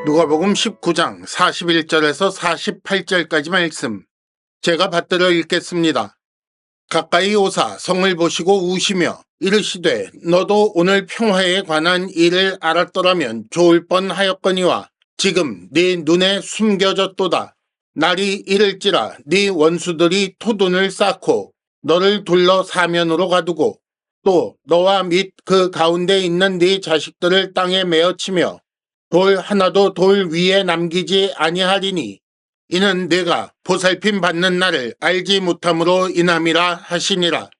누가복음 19장 41절에서 48절까지 말씀, 제가 받들어 읽겠습니다. 가까이 오사 성을 보시고 우시며 이르시되 너도 오늘 평화에 관한 일을 알았더라면 좋을 뻔하였거니와 지금 네 눈에 숨겨졌도다. 날이 이를지라 네 원수들이 토둔을 쌓고 너를 둘러 사면으로 가두고 또 너와 및 그 가운데 있는 네 자식들을 땅에 메어치며 돌 하나도 돌 위에 남기지 아니하리니 이는 내가 보살핌 받는 날을 알지 못함으로 인함이라 하시니라.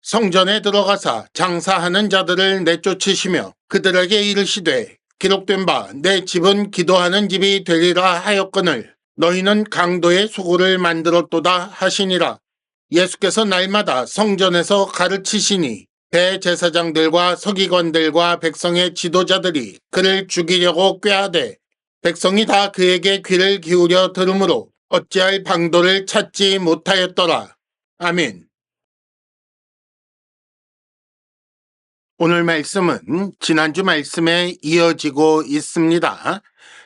성전에 들어가사 장사하는 자들을 내쫓으시며 그들에게 이르시되 기록된 바 내 집은 기도하는 집이 되리라 하였거늘 너희는 강도의 소굴을 만들었도다 하시니라. 예수께서 날마다 성전에서 가르치시니 대제사장들과 서기관들과 백성의 지도자들이 그를 죽이려고 꾀하되 백성이 다 그에게 귀를 기울여 들으므로 어찌할 방도를 찾지 못하였더라. 아멘. 오늘 말씀은 지난주 말씀에 이어지고 있습니다.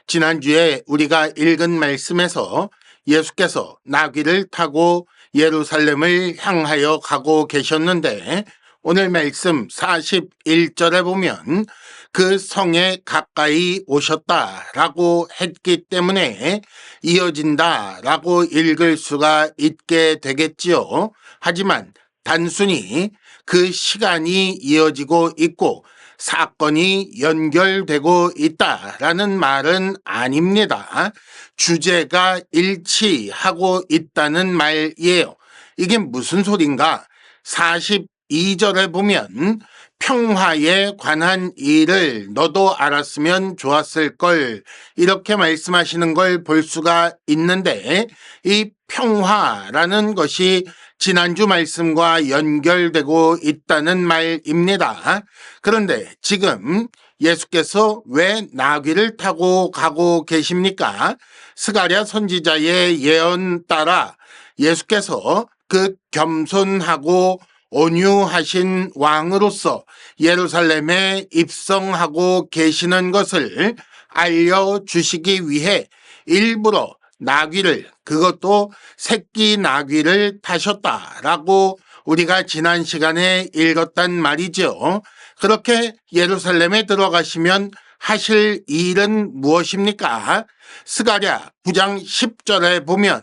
지난주에 우리가 읽은 말씀에서 예수께서 나귀를 타고 예루살렘을 향하여 가고 계셨는데 오늘 말씀 41절에 보면 그 성에 가까이 오셨다라고 했기 때문에 이어진다라고 읽을 수가 있게 되겠지요. 하지만 단순히 그 시간이 이어지고 있고 사건이 연결되고 있다라는 말은 아닙니다. 주제가 일치하고 있다는 말이에요. 이게 무슨 소린가? 42절에 보면 평화에 관한 일을 너도 알았으면 좋았을 걸 이렇게 말씀하시는 걸 볼 수가 있는데 이 평화라는 것이 지난주 말씀과 연결되고 있다는 말입니다. 그런데 지금 예수께서 왜 나귀를 타고 가고 계십니까? 스가랴 선지자의 예언 따라 예수께서 그 겸손하고 온유하신 왕으로서 예루살렘에 입성하고 계시는 것을 알려주시기 위해 일부러 나귀를, 그것도 새끼 나귀를 타셨다라고 우리가 지난 시간에 읽었단 말이죠. 그렇게 예루살렘에 들어가시면 하실 일은 무엇입니까? 스가랴 9장 10절에 보면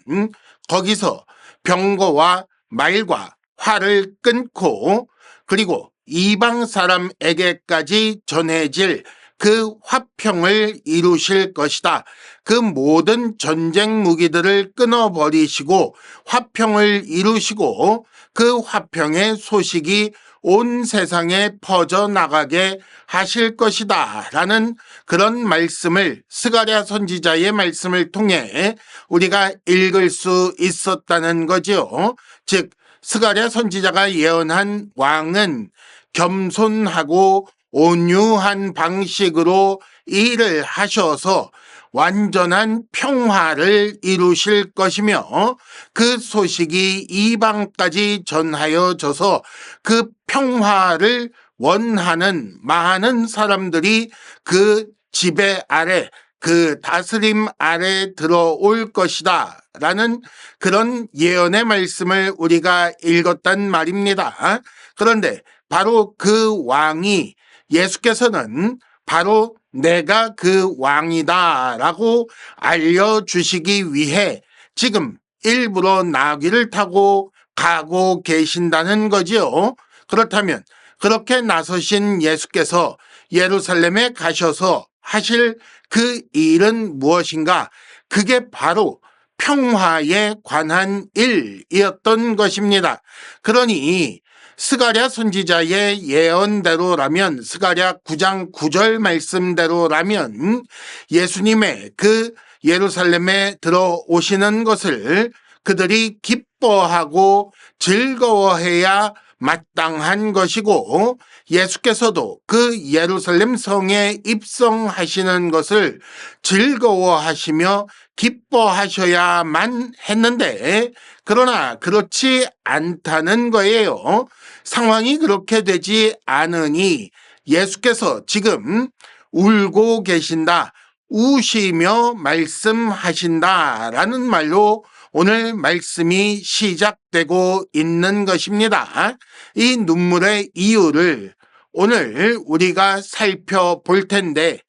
거기서 병거와 말과 활을 끊고 그리고 이방 사람에게까지 전해질 그 화평을 이루실 것이다. 그 모든 전쟁 무기들을 끊어버리시고 화평을 이루시고 그 화평의 소식이 온 세상에 퍼져나가게 하실 것이다 라는 그런 말씀을 스가랴 선지자의 말씀을 통해 우리가 읽을 수 있었다는 거죠. 즉 스가랴 선지자가 예언한 왕은 겸손하고 온유한 방식으로 일을 하셔서 완전한 평화를 이루실 것이며 그 소식이 이방까지 전하여져서 그 평화를 원하는 많은 사람들이 그 지배 아래, 그 다스림 아래 들어올 것이다 라는 그런 예언의 말씀을 우리가 읽었단 말입니다. 그런데 바로 그 왕이 예수께서는 바로 내가 그 왕이다 라고 알려주시기 위해 지금 일부러 나귀를 타고 가고 계신다는 거지요. 그렇다면 그렇게 나서신 예수께서 예루살렘에 가셔서 하실 그 일은 무엇인가? 그게 바로 평화에 관한 일이었던 것입니다. 그러니 스가랴 선지자의 예언대로라면 스가랴 9장 9절 말씀대로라면 예수님의 그 예루살렘에 들어오시는 것을 그들이 기뻐하고 즐거워해야 마땅한 것이고 예수께서도 그 예루살렘 성에 입성하시는 것을 즐거워하시며 기뻐하셔야만 했는데 그러나 그렇지 않다는 거예요. 상황이 그렇게 되지 않으니 예수께서 지금 울고 계신다, 우시며 말씀하신다라는 말로 오늘 말씀이 시작되고 있는 것입니다. 이 눈물의 이유를 오늘 우리가 살펴볼 텐데,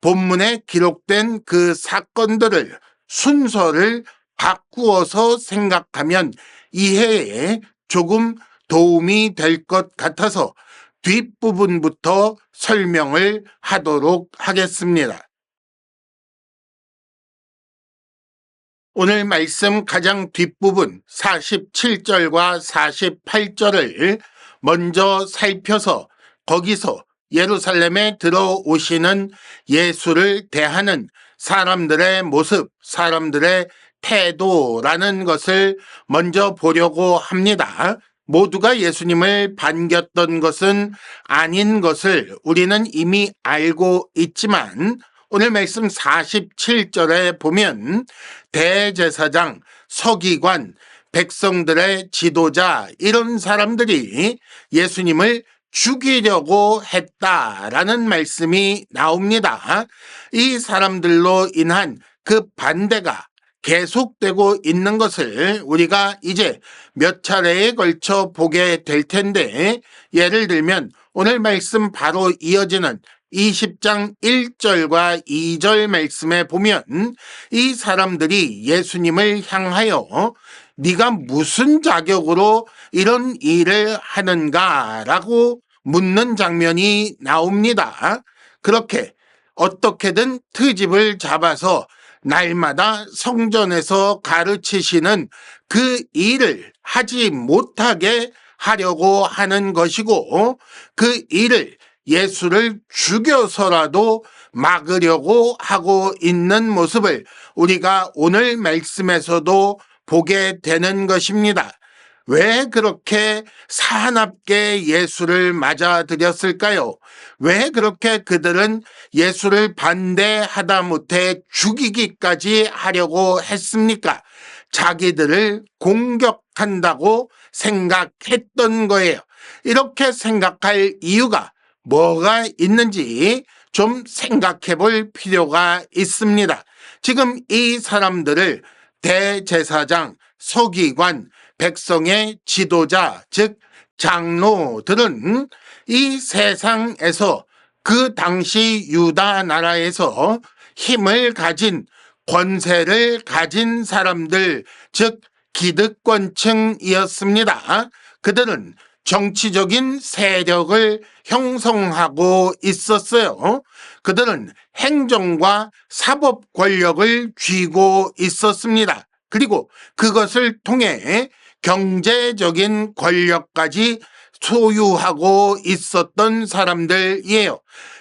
본문에 기록된 그 사건들을 순서를 바꾸어서 생각하면 이해에 조금 도움이 될 것 같아서 뒷부분부터 설명을 하도록 하겠습니다. 오늘 말씀 가장 뒷부분 47절과 48절을 먼저 살펴서 거기서 예루살렘에 들어오시는 예수를 대하는 사람들의 모습, 사람들의 태도라는 것을 먼저 보려고 합니다. 모두가 예수님을 반겼던 것은 아닌 것을 우리는 이미 알고 있지만 오늘 말씀 47절에 보면 대제사장, 서기관, 백성들의 지도자 이런 사람들이 예수님을 죽이려고 했다라는 말씀이 나옵니다. 이 사람들로 인한 그 반대가 계속되고 있는 것을 우리가 이제 몇 차례에 걸쳐 보게 될 텐데, 예를 들면 오늘 말씀 바로 이어지는 20장 1절과 2절 말씀에 보면 이 사람들이 예수님을 향하여 네가 무슨 자격으로 이런 일을 하는가라고 묻는 장면이 나옵니다. 그렇게 어떻게든 트집을 잡아서 날마다 성전에서 가르치시는 그 일을 하지 못하게 하려고 하는 것이고, 그 일을 예수를 죽여서라도 막으려고 하고 있는 모습을 우리가 오늘 말씀에서도 보게 되는 것입니다. 왜 그렇게 사납게 예수를 맞아들였을까요? 왜 그렇게 그들은 예수를 반대하다 못해 죽이기까지 하려고 했습니까? 자기들을 공격한다고 생각했던 거예요. 이렇게 생각할 이유가 뭐가 있는지 좀 생각해 볼 필요가 있습니다. 지금 이 사람들을 대제사장, 서기관, 백성의 지도자, 즉 장로들은 이 세상에서 그 당시 유다 나라에서 힘을 가진, 권세를 가진 사람들, 즉 기득권층이었습니다. 그들은 정치적인 세력을 형성하고 있었어요. 그들은 행정과 사법 권력을 쥐고 있었습니다. 그리고 그것을 통해 경제적인 권력까지 소유하고 있었던 사람들이에요.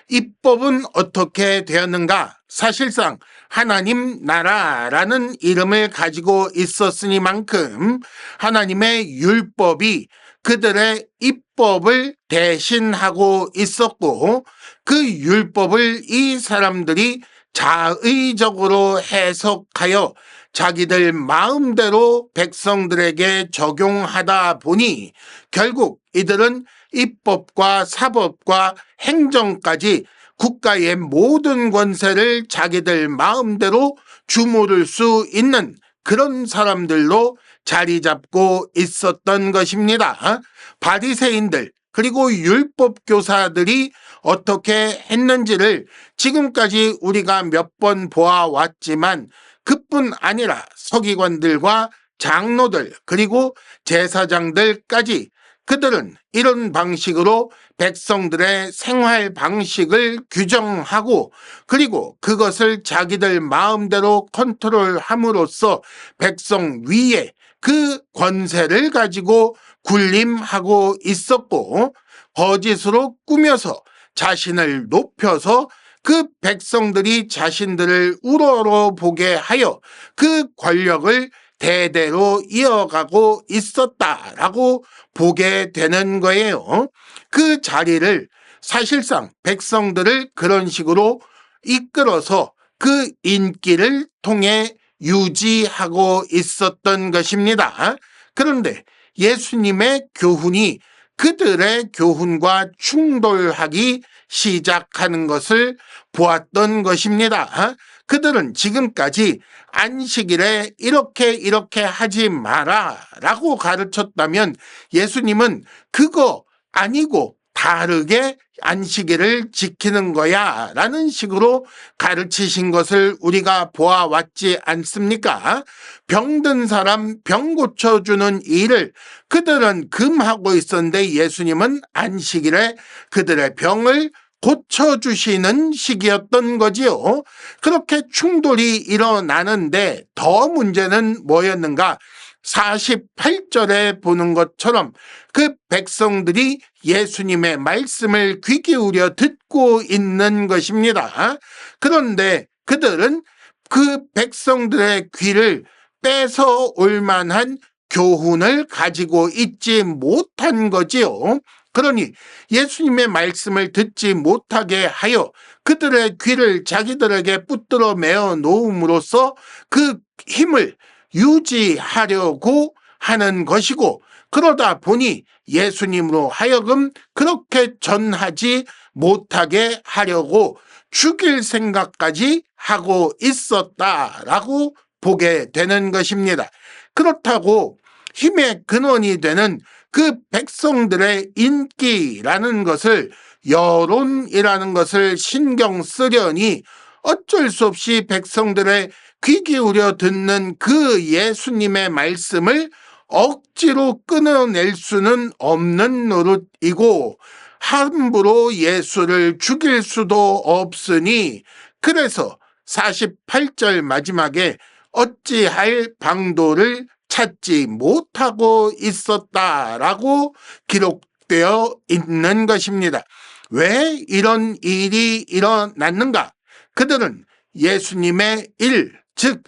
입법은 어떻게 되었는가? 사실상 하나님 나라라는 이름을 가지고 있었으니만큼 하나님의 율법이 그들의 입법을 대신하고 있었고, 그 율법을 이 사람들이 자의적으로 해석하여 자기들 마음대로 백성들에게 적용하다 보니 결국 이들은 입법과 사법과 행정까지 국가의 모든 권세를 자기들 마음대로 주무를 수 있는 그런 사람들로 자리 잡고 있었던 것입니다. 바리새인들 그리고 율법 교사들이 어떻게 했는지를 지금까지 우리가 몇 번 보아왔지만, 그뿐 아니라 서기관들과 장로들 그리고 제사장들까지 그들은 이런 방식으로 백성들의 생활 방식을 규정하고, 그리고 그것을 자기들 마음대로 컨트롤함으로써 백성 위에 그 권세를 가지고 군림하고 있었고, 거짓으로 꾸며서 자신을 높여서 그 백성들이 자신들을 우러러 보게 하여 그 권력을 대대로 이어가고 있었다라고 보게 되는 거예요. 그 자리를 사실상 백성들을 그런 식으로 이끌어서 그 인기를 통해 유지하고 있었던 것입니다. 그런데 예수님의 교훈이 그들의 교훈과 충돌하기 시작하는 것을 보았던 것입니다. 그들은 지금까지 안식일에 이렇게 하지 마라 라고 가르쳤다면 예수님은 그거 아니고 다르게 안식일을 지키는 거야 라는 식으로 가르치신 것을 우리가 보아왔지 않습니까? 병든 사람 병 고쳐주는 일을 그들은 금하고 있었는데 예수님은 안식일에 그들의 병을 고쳐주시는 시기였던 거지요. 그렇게 충돌이 일어나는데 더 문제는 뭐였는가? 48절에 보는 것처럼 그 백성들이 예수님의 말씀을 귀 기울여 듣고 있는 것입니다. 그런데 그들은 그 백성들의 귀를 뺏어 올 만한 교훈을 가지고 있지 못한 거지요. 그러니 예수님의 말씀을 듣지 못하게 하여 그들의 귀를 자기들에게 붙들어 매어 놓음으로써 그 힘을 유지하려고 하는 것이고, 그러다 보니 예수님으로 하여금 그렇게 전하지 못하게 하려고 죽일 생각까지 하고 있었다라고 보게 되는 것입니다. 그렇다고 힘의 근원이 되는 그 백성들의 인기라는 것을, 여론이라는 것을 신경 쓰려니 어쩔 수 없이 백성들의 귀 기울여 듣는 그 예수님의 말씀을 억지로 끊어낼 수는 없는 노릇이고 함부로 예수를 죽일 수도 없으니, 그래서 48절 마지막에 어찌할 방도를 찾지 못하고 있었다라고 기록되어 있는 것입니다. 왜 이런 일이 일어났는가? 그들은 예수님의 일, 즉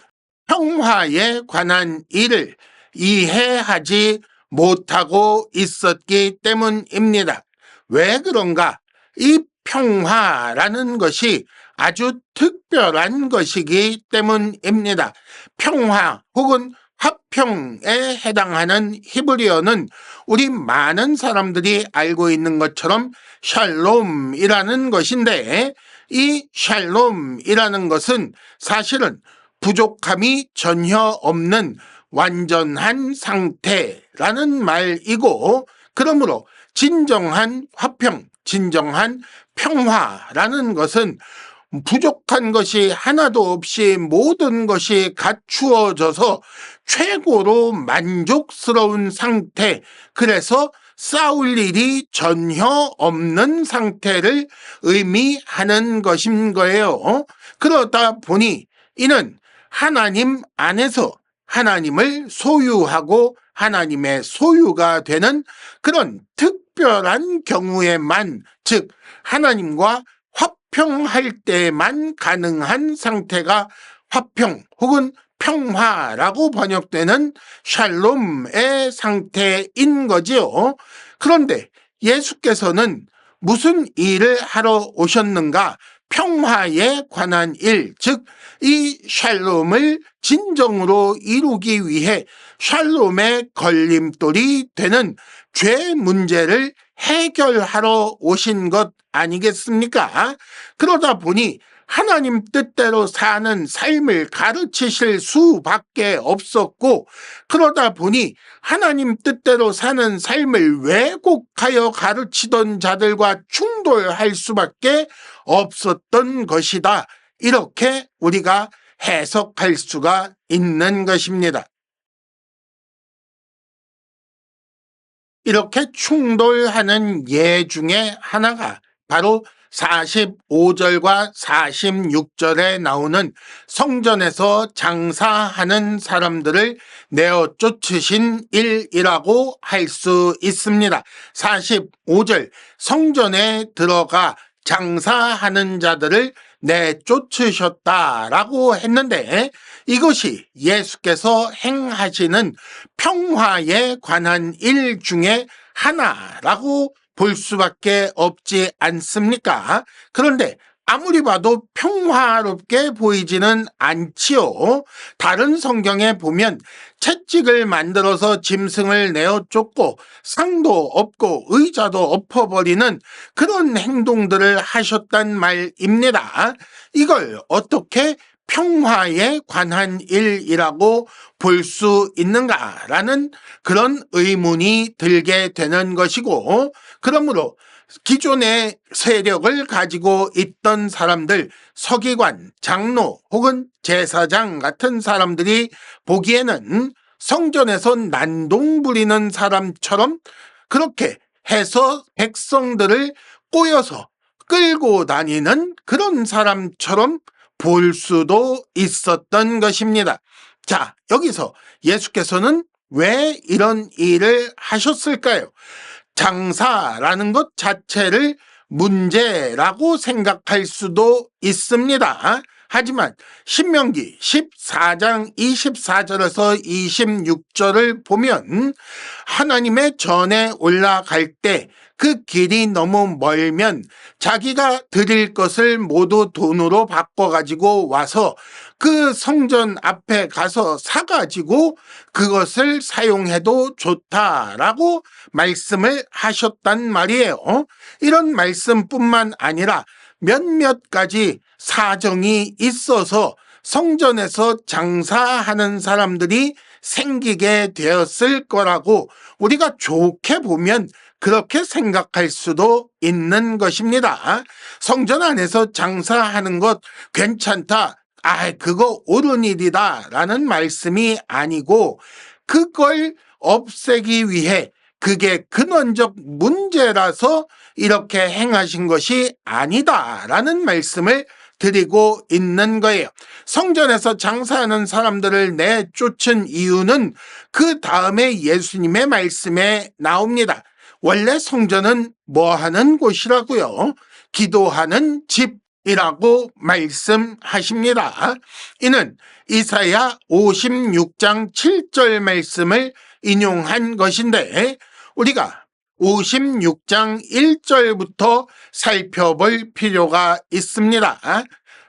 평화에 관한 일을 이해하지 못하고 있었기 때문입니다. 왜 그런가? 이 평화라는 것이 아주 특별한 것이기 때문입니다. 평화 혹은 화평에 해당하는 히브리어는 우리 많은 사람들이 알고 있는 것처럼 샬롬이라는 것인데, 이 샬롬이라는 것은 사실은 부족함이 전혀 없는 완전한 상태라는 말이고, 그러므로 진정한 화평, 진정한 평화라는 것은 부족한 것이 하나도 없이 모든 것이 갖추어져서 최고로 만족스러운 상태, 그래서 싸울 일이 전혀 없는 상태를 의미하는 것인 거예요. 그러다 보니 이는 하나님 안에서 하나님을 소유하고 하나님의 소유가 되는 그런 특별한 경우에만, 즉 하나님과 화평할 때만 가능한 상태가 화평 혹은 평화라고 번역되는 샬롬의 상태인 거지요. 그런데 예수께서는 무슨 일을 하러 오셨는가? 평화에 관한 일, 즉 이 샬롬을 진정으로 이루기 위해 샬롬의 걸림돌이 되는 죄 문제를 해결하러 오신 것 아니겠습니까? 그러다 보니 하나님 뜻대로 사는 삶을 가르치실 수밖에 없었고, 그러다 보니 하나님 뜻대로 사는 삶을 왜곡하여 가르치던 자들과 충돌할 수밖에 없었던 것이다. 이렇게 우리가 해석할 수가 있는 것입니다. 이렇게 충돌하는 예 중에 하나가 바로 45절과 46절에 나오는 성전에서 장사하는 사람들을 내어 쫓으신 일이라고 할 수 있습니다. 45절, 성전에 들어가 장사하는 자들을 내쫓으셨다라고 했는데, 이것이 예수께서 행하시는 평화에 관한 일 중에 하나라고 볼 수밖에 없지 않습니까? 그런데 아무리 봐도 평화롭게 보이지는 않지요. 다른 성경에 보면 채찍을 만들어서 짐승을 내어 쫓고 상도 엎고 의자도 엎어버리는 그런 행동들을 하셨단 말입니다. 이걸 어떻게 평화에 관한 일이라고 볼 수 있는가라는 그런 의문이 들게 되는 것이고, 그러므로 기존의 세력을 가지고 있던 사람들, 서기관, 장로 혹은 제사장 같은 사람들이 보기에는 성전에서 난동 부리는 사람처럼 그렇게 해서 백성들을 꼬여서 끌고 다니는 그런 사람처럼 볼 수도 있었던 것입니다. 자, 여기서 예수께서는 왜 이런 일을 하셨을까요? 장사라는 것 자체를 문제라고 생각할 수도 있습니다. 하지만 신명기 14장 24절에서 26절을 보면 하나님의 전에 올라갈 때 그 길이 너무 멀면 자기가 드릴 것을 모두 돈으로 바꿔가지고 와서 그 성전 앞에 가서 사가지고 그것을 사용해도 좋다라고 말씀을 하셨단 말이에요. 이런 말씀뿐만 아니라 몇몇 가지 사정이 있어서 성전에서 장사하는 사람들이 생기게 되었을 거라고 우리가 좋게 보면 그렇게 생각할 수도 있는 것입니다. 성전 안에서 장사하는 것 괜찮다. 그거 옳은 일이다 라는 말씀이 아니고, 그걸 없애기 위해 그게 근원적 문제라서 이렇게 행하신 것이 아니다라는 말씀을 드리고 있는 거예요. 성전에서 장사하는 사람들을 내쫓은 이유는 그 다음에 예수님의 말씀에 나옵니다. 원래 성전은 뭐 하는 곳이라고요? 기도하는 집이라고 말씀하십니다. 이는 이사야 56장 7절 말씀을 인용한 것인데, 우리가 56장 1절부터 살펴볼 필요가 있습니다.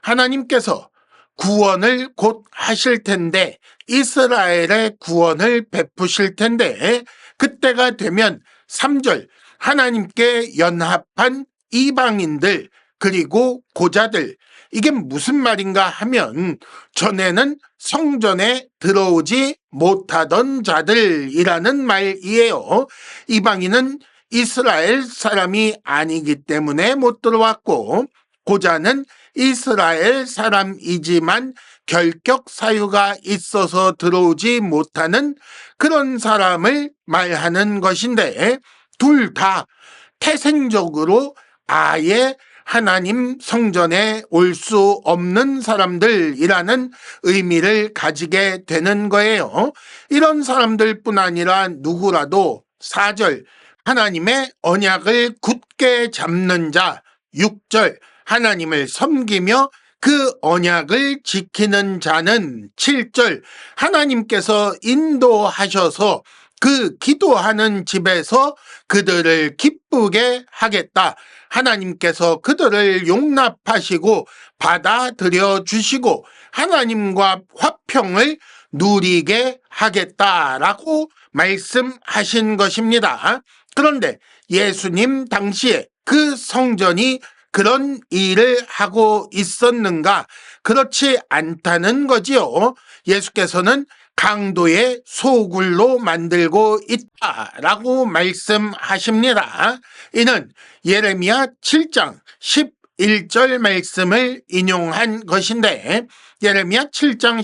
하나님께서 구원을 곧 하실 텐데, 이스라엘의 구원을 베푸실 텐데, 그때가 되면 3절 하나님께 연합한 이방인들 그리고 고자들, 이게 무슨 말인가 하면 전에는 성전에 들어오지 못하던 자들이라는 말이에요. 이방인은 이스라엘 사람이 아니기 때문에 못 들어왔고, 고자는 이스라엘 사람이지만 결격 사유가 있어서 들어오지 못하는 그런 사람을 말하는 것인데, 둘 다 태생적으로 아예 하나님 성전에 올 수 없는 사람들이라는 의미를 가지게 되는 거예요. 이런 사람들뿐 아니라 누구라도 4절 하나님의 언약을 굳게 잡는 자, 6절 하나님을 섬기며 그 언약을 지키는 자는, 7절 하나님께서 인도하셔서 그 기도하는 집에서 그들을 기쁘게 하겠다. 하나님께서 그들을 용납하시고 받아들여 주시고 하나님과 화평을 누리게 하겠다라고 말씀하신 것입니다. 그런데 예수님 당시에 그 성전이 그런 일을 하고 있었는가? 그렇지 않다는 거지요. 예수께서는 강도의 소굴로 만들고 있다라고 말씀하십니다. 이는 예레미야 7장 11절 말씀을 인용한 것인데, 예레미야 7장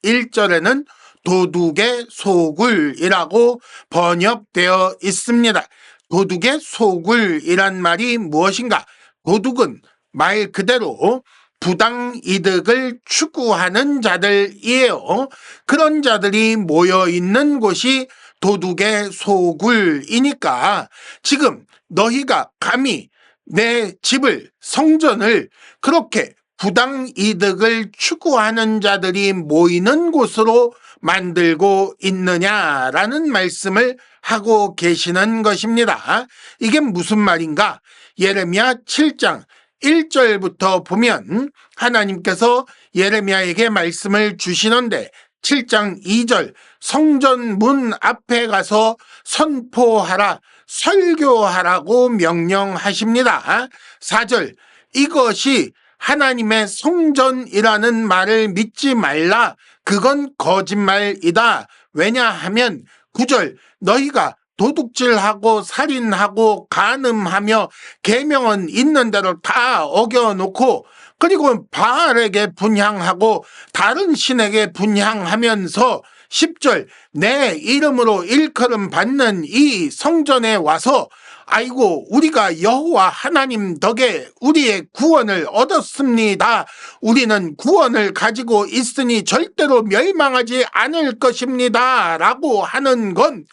11절에는 도둑의 소굴이라고 번역되어 있습니다. 도둑의 소굴이란 말이 무엇인가? 도둑은 말 그대로 부당 이득을 추구하는 자들이에요. 그런 자들이 모여 있는 곳이 도둑의 소굴이니까, 지금 너희가 감히 내 집을, 성전을 그렇게 부당 이득을 추구하는 자들이 모이는 곳으로 만들고 있느냐라는 말씀을 하고 계시는 것입니다. 이게 무슨 말인가? 예레미야 7장 1절부터 보면 하나님께서 예레미야에게 말씀을 주시는데 7장 2절 성전 문 앞에 가서 선포하라, 설교하라고 명령하십니다. 4절 이것이 하나님의 성전이라는 말을 믿지 말라. 그건 거짓말이다. 왜냐하면 9절 너희가 도둑질하고 살인하고 간음하며 계명은 있는 대로 다 어겨놓고 그리고 바알에게 분향하고 다른 신에게 분향하면서 10절 내 이름으로 일컬음 받는 이 성전에 와서 아이고 우리가 여호와 하나님 덕에 우리의 구원을 얻었습니다. 우리는 구원을 가지고 있으니 절대로 멸망하지 않을 것입니다. 라고 하는 건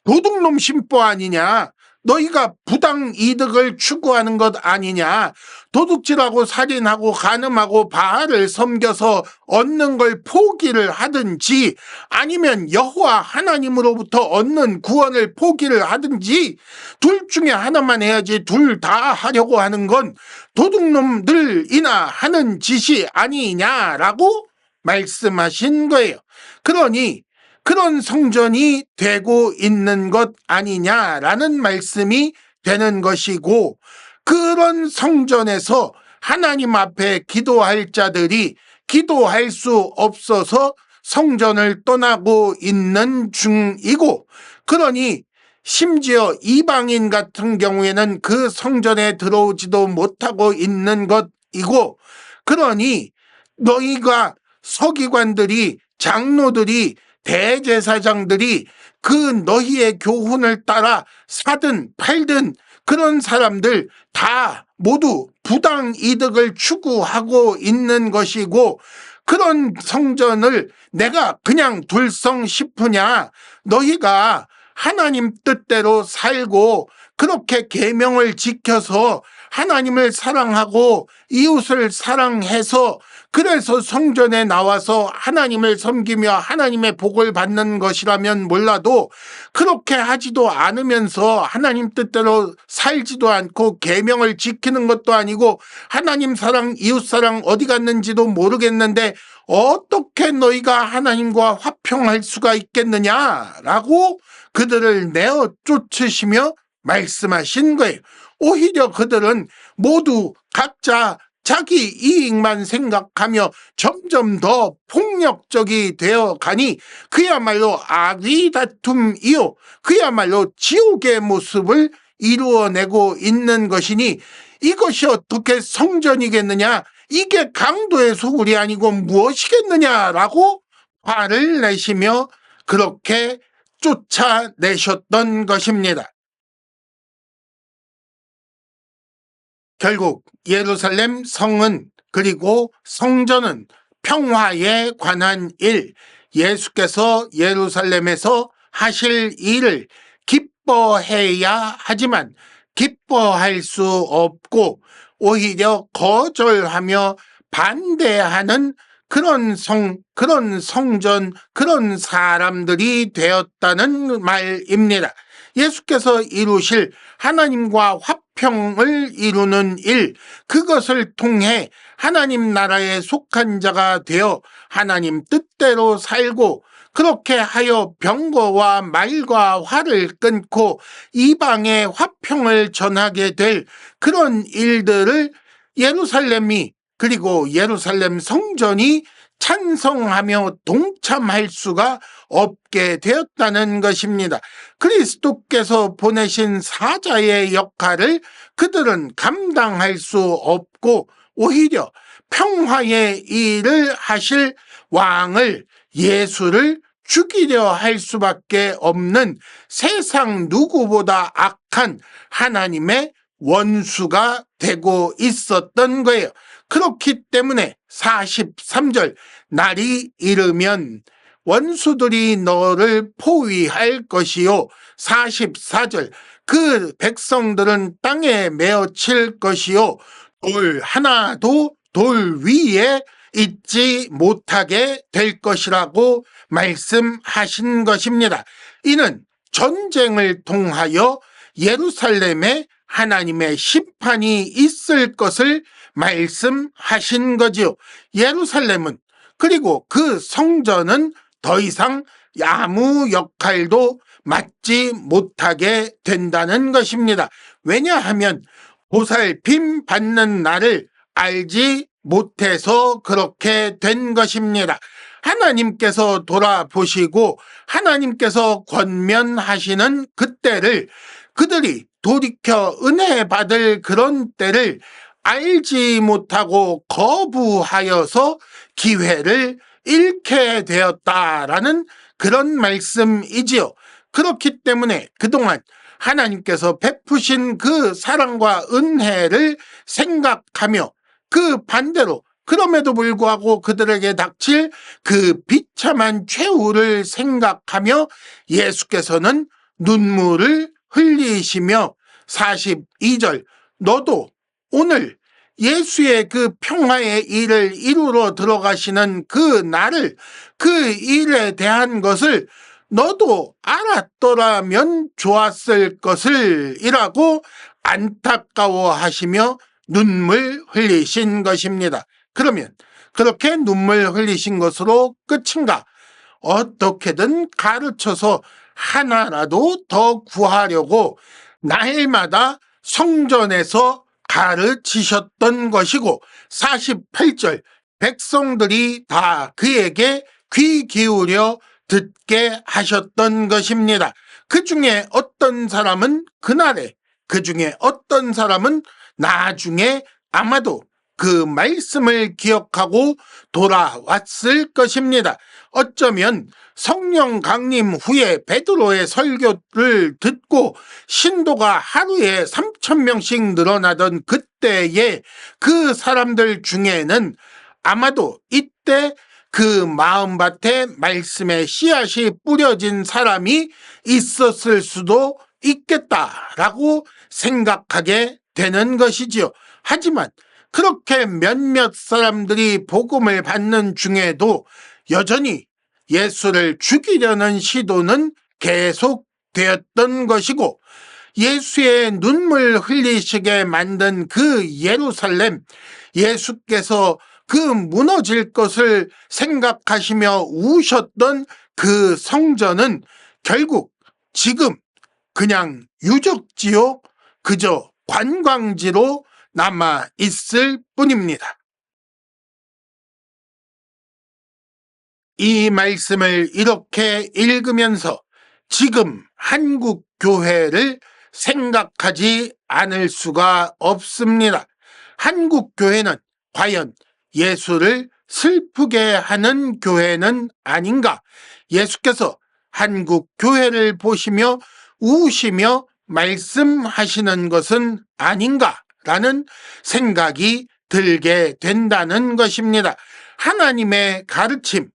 도둑놈 심보 아니냐? 너희가 부당 이득을 추구하는 것 아니냐? 도둑질하고 살인하고 간음하고 바알을 섬겨서 얻는 걸 포기를 하든지 아니면 여호와 하나님으로부터 얻는 구원을 포기를 하든지 둘 중에 하나만 해야지 둘 다 하려고 하는 건 도둑놈들이나 하는 짓이 아니냐라고 말씀하신 거예요. 그러니 그런 성전이 되고 있는 것 아니냐라는 말씀이 되는 것이고 그런 성전에서 하나님 앞에 기도할 자들이 기도할 수 없어서 성전을 떠나고 있는 중이고 그러니 심지어 이방인 같은 경우에는 그 성전에 들어오지도 못하고 있는 것이고 그러니 너희가 서기관들이 장로들이 대제사장들이 그 너희의 교훈을 따라 사든 팔든 그런 사람들 다 모두 부당 이득을 추구하고 있는 것이고 그런 성전을 내가 그냥 둘성 싶으냐? 너희가 하나님 뜻대로 살고 그렇게 계명을 지켜서 하나님을 사랑하고 이웃을 사랑해서 그래서 성전에 나와서 하나님을 섬기며 하나님의 복을 받는 것이라면 몰라도 그렇게 하지도 않으면서 하나님 뜻대로 살지도 않고 계명을 지키는 것도 아니고 하나님 사랑 이웃 사랑 어디 갔는지도 모르겠는데 어떻게 너희가 하나님과 화평할 수가 있겠느냐라고 그들을 내어 쫓으시며 말씀하신 거예요. 오히려 그들은 모두 각자 자기 이익만 생각하며 점점 더 폭력적이 되어 가니 그야말로 악의 다툼이요 그야말로 지옥의 모습을 이루어내고 있는 것이니 이것이 어떻게 성전이겠느냐 이게 강도의 소굴이 아니고 무엇이겠느냐라고 화를 내시며 그렇게 쫓아내셨던 것입니다. 결국 예루살렘 성은 그리고 성전은 평화에 관한 일, 예수께서 예루살렘에서 하실 일을 기뻐해야 하지만 기뻐할 수 없고 오히려 거절하며 반대하는 그런 그런 성전, 그런 사람들이 되었다는 말입니다. 예수께서 이루실 하나님과 화평을 이루는 일, 그것을 통해 하나님 나라에 속한 자가 되어 하나님 뜻대로 살고 그렇게 하여 병거와 말과 화를 끊고 이방의 화평을 전하게 될 그런 일들을 예루살렘이 그리고 예루살렘 성전이 찬성하며 동참할 수가 없게 되었다는 것입니다. 그리스도께서 보내신 사자의 역할을 그들은 감당할 수 없고 오히려 평화의 일을 하실 왕을 예수를 죽이려 할 수밖에 없는 세상 누구보다 악한 하나님의 원수가 되고 있었던 거예요. 그렇기 때문에 43절 날이 이르면 원수들이 너를 포위할 것이요 44절 그 백성들은 땅에 메어칠 것이요 돌 하나도 돌 위에 있지 못하게 될 것이라고 말씀하신 것입니다. 이는 전쟁을 통하여 예루살렘에 하나님의 심판이 있을 것을 말씀하신 거지요. 예루살렘은, 그리고 그 성전은 더 이상 아무 역할도 맡지 못하게 된다는 것입니다. 왜냐하면 보살핌 받는 날을 알지 못해서 그렇게 된 것입니다. 하나님께서 돌아보시고 하나님께서 권면하시는 그때를, 그들이 돌이켜 은혜 받을 그런 때를 알지 못하고 거부하여서 기회를 잃게 되었다라는 그런 말씀이지요. 그렇기 때문에 그동안 하나님께서 베푸신 그 사랑과 은혜를 생각하며, 그 반대로 그럼에도 불구하고 그들에게 닥칠 그 비참한 최후를 생각하며 예수께서는 눈물을 흘리시며 42절, 너도 오늘 예수의 그 평화의 일을 이루러 들어가시는 그 날을, 그 일에 대한 것을 너도 알았더라면 좋았을 것을 이라고 안타까워하시며 눈물 흘리신 것입니다. 그러면 그렇게 눈물 흘리신 것으로 끝인가? 어떻게든 가르쳐서 하나라도 더 구하려고 날마다 성전에서 가르치셨던 것이고, 48절, 백성들이 다 그에게 귀 기울여 듣게 하셨던 것입니다. 그 중에 어떤 사람은 그날에, 그 중에 어떤 사람은 나중에 아마도 그 말씀을 기억하고 돌아왔을 것입니다. 어쩌면 성령 강림 후에 베드로의 설교를 듣고 신도가 하루에 3,000명씩 늘어나던 그때에 그 사람들 중에는 아마도 이때 그 마음밭에 말씀의 씨앗이 뿌려진 사람이 있었을 수도 있겠다라고 생각하게 되는 것이지요. 하지만 그렇게 몇몇 사람들이 복음을 받는 중에도 여전히 예수를 죽이려는 시도는 계속되었던 것이고, 예수의 눈물 흘리시게 만든 그 예루살렘, 예수께서 그 무너질 것을 생각하시며 우셨던 그 성전은 결국 지금 그냥 유적지요, 그저 관광지로 남아 있을 뿐입니다. 이 말씀을 이렇게 읽으면서 지금 한국 교회를 생각하지 않을 수가 없습니다. 한국 교회는 과연 예수를 슬프게 하는 교회는 아닌가? 예수께서 한국 교회를 보시며 우시며 말씀하시는 것은 아닌가? 라는 생각이 들게 된다는 것입니다. 하나님의 가르침,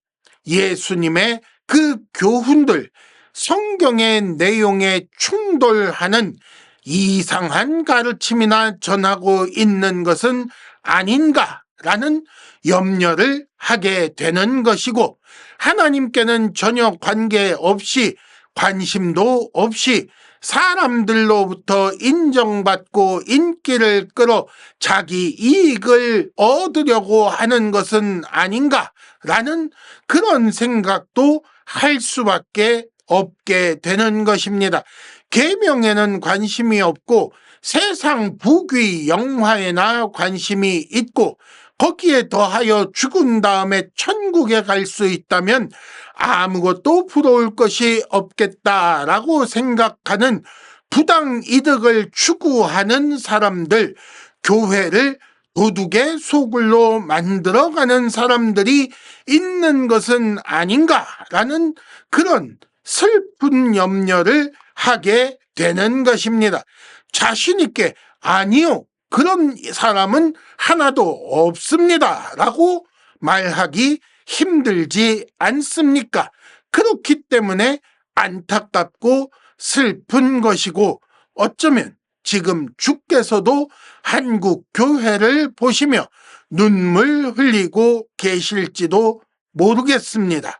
예수님의 그 교훈들, 성경의 내용에 충돌하는 이상한 가르침이나 전하고 있는 것은 아닌가라는 염려를 하게 되는 것이고, 하나님께는 전혀 관계없이, 관심도 없이 사람들로부터 인정받고 인기를 끌어 자기 이익을 얻으려고 하는 것은 아닌가라는 그런 생각도 할 수밖에 없게 되는 것입니다. 계명에는 관심이 없고 세상 부귀 영화에나 관심이 있고, 거기에 더하여 죽은 다음에 천국에 갈 수 있다면 아무것도 부러울 것이 없겠다라고 생각하는 부당 이득을 추구하는 사람들, 교회를 도둑의 소굴로 만들어가는 사람들이 있는 것은 아닌가라는 그런 슬픈 염려를 하게 되는 것입니다. 자신 있게 아니요, 그런 사람은 하나도 없습니다 라고 말하기 힘들지 않습니까? 그렇기 때문에 안타깝고 슬픈 것이고, 어쩌면 지금 주께서도 한국 교회를 보시며 눈물 흘리고 계실지도 모르겠습니다.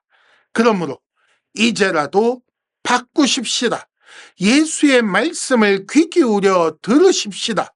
그러므로 이제라도 바꾸십시다. 예수의 말씀을 귀 기울여 들으십시다.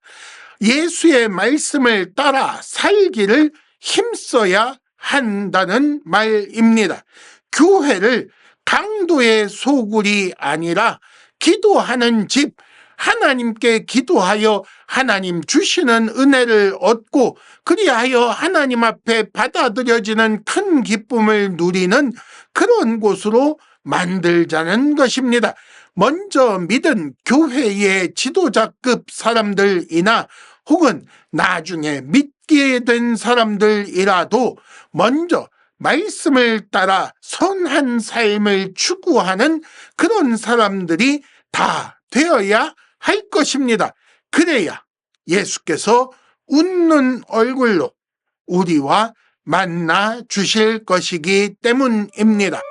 예수의 말씀을 따라 살기를 힘써야 한다는 말입니다. 교회를 강도의 소굴이 아니라 기도하는 집, 하나님께 기도하여 하나님 주시는 은혜를 얻고 그리하여 하나님 앞에 받아들여지는 큰 기쁨을 누리는 그런 곳으로 만들자는 것입니다. 먼저 믿은 교회의 지도자급 사람들이나 혹은 나중에 믿게 된 사람들이라도 먼저 말씀을 따라 선한 삶을 추구하는 그런 사람들이 다 되어야 할 것입니다. 그래야 예수께서 웃는 얼굴로 우리와 만나 주실 것이기 때문입니다.